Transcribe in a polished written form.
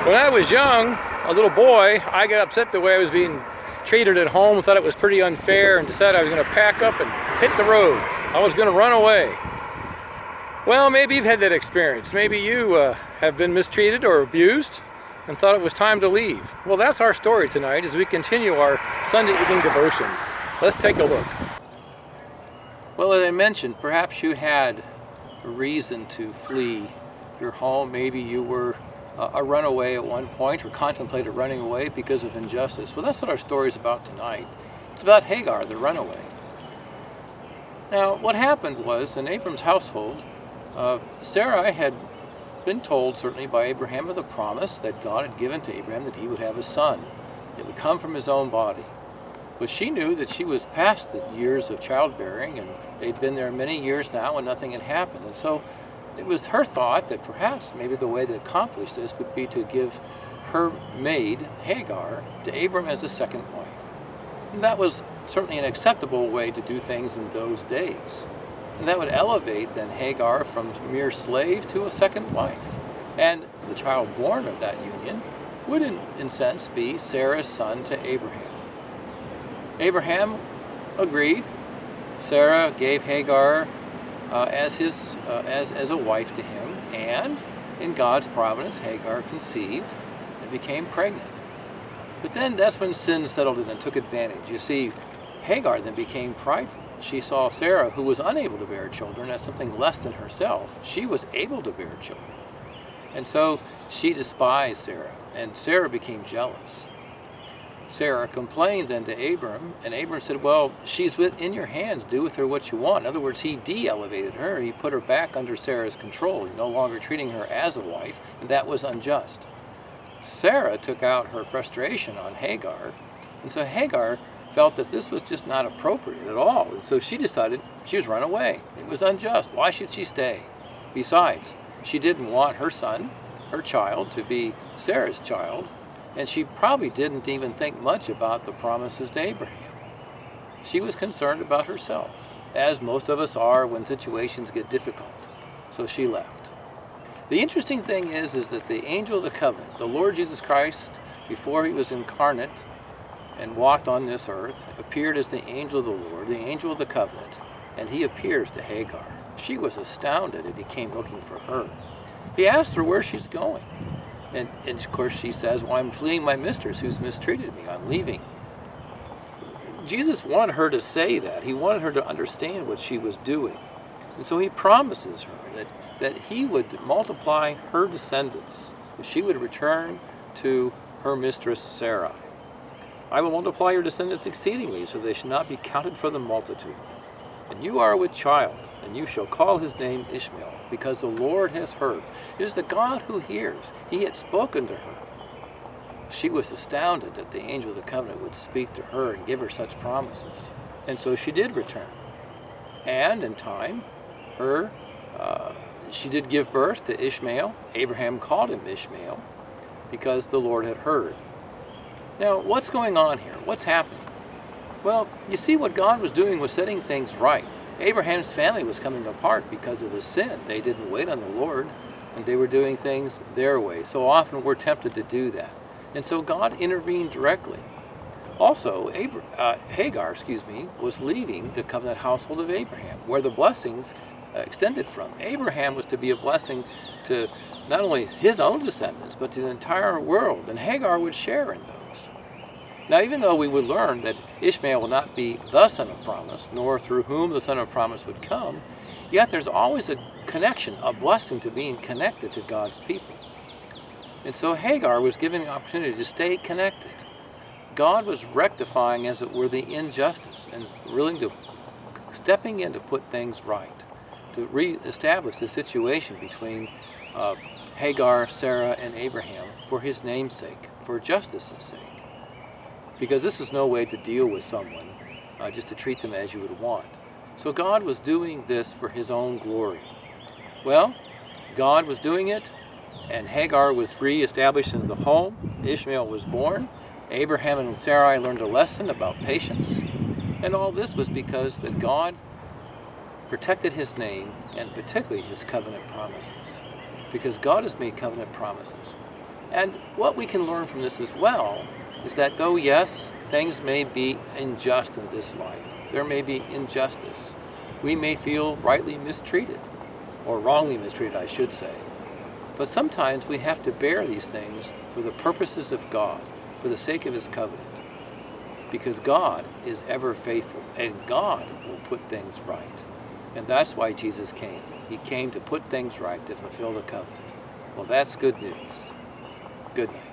When I was young, a little boy, I got upset the way I was being treated at home, thought it was pretty unfair, and decided I was going to pack up and hit the road. I was going to run away. Well, maybe you've had that experience. Maybe you have been mistreated or abused and thought it was time to leave. Well, that's our story tonight as we continue our Sunday evening devotions. Let's take a look. Well, as I mentioned, perhaps you had a reason to flee your home. Maybe you were a runaway at one point or contemplated running away because of injustice. Well, that's what our story is about tonight. It's about Hagar, the runaway. Now, what happened was in Abram's household, Sarai had been told, certainly by Abraham, of the promise that God had given to Abraham that he would have a son. It would come from his own body. But she knew that she was past the years of childbearing, and they'd been there many years now and nothing had happened. And so it was her thought that perhaps maybe the way to accomplish this would be to give her maid, Hagar, to Abram as a second wife. And that was certainly an acceptable way to do things in those days. And that would elevate then Hagar from mere slave to a second wife. And the child born of that union would in sense be Sarah's son to Abraham. Abraham agreed. Sarah gave Hagar as a wife to him, and in God's providence, Hagar conceived and became pregnant. But then that's when sin settled in and took advantage. You see, Hagar then became prideful. She saw Sarah, who was unable to bear children, as something less than herself. She was able to bear children. And so she despised Sarah, and Sarah became jealous. Sarah complained then to Abram, and Abram said, well, she's in your hands, do with her what you want. In other words, he de-elevated her. He put her back under Sarah's control, no longer treating her as a wife, and that was unjust. Sarah took out her frustration on Hagar, and so Hagar felt that this was just not appropriate at all, and so she decided she was run away. It was unjust. Why should she stay? Besides, she didn't want her son, her child, to be Sarah's child, and she probably didn't even think much about the promises to Abraham. She was concerned about herself, as most of us are when situations get difficult. So she left. The interesting thing is that the angel of the covenant, the Lord Jesus Christ, before he was incarnate and walked on this earth, appeared as the angel of the Lord, the angel of the covenant, and he appears to Hagar. She was astounded and he came looking for her. He asked her where she's going. And of course she says, well, I'm fleeing my mistress who's mistreated me. I'm leaving. Jesus wanted her to say that. He wanted her to understand what she was doing. And so he promises her that he would multiply her descendants if she would return to her mistress Sarah. I will multiply your descendants exceedingly, so they shall not be counted for the multitude. And you are with child, and you shall call his name Ishmael, because the Lord has heard. It is the God who hears. He had spoken to her. She was astounded that the angel of the covenant would speak to her and give her such promises. And so she did return. And in time, she did give birth to Ishmael. Abraham called him Ishmael because the Lord had heard. Now, what's going on here? What's happening? Well, you see, what God was doing was setting things right. Abraham's family was coming apart because of the sin. They didn't wait on the Lord, and they were doing things their way. So often we're tempted to do that. And so God intervened directly. Also, Hagar, was leaving the covenant household of Abraham, where the blessings extended from. Abraham was to be a blessing to not only his own descendants, but to the entire world, and Hagar would share in those. Now, even though we would learn that Ishmael will not be the son of promise, nor through whom the son of promise would come, yet there's always a connection, a blessing to being connected to God's people. And so Hagar was given the opportunity to stay connected. God was rectifying, as it were, the injustice and willing to stepping in to put things right, to reestablish the situation between Hagar, Sarah, and Abraham for his name's sake, for justice's sake. Because this is no way to deal with someone, just to treat them as you would want. So God was doing this for his own glory. Well, God was doing it, and Hagar was re-established in the home. Ishmael was born. Abraham and Sarai learned a lesson about patience. And all this was because that God protected his name, and particularly his covenant promises. Because God has made covenant promises. And what we can learn from this as well is that though, yes, things may be unjust in this life, there may be injustice, we may feel rightly mistreated, or wrongly mistreated, I should say. But sometimes we have to bear these things for the purposes of God, for the sake of His covenant. Because God is ever faithful, and God will put things right. And that's why Jesus came. He came to put things right, to fulfill the covenant. Well, that's good news. Good night.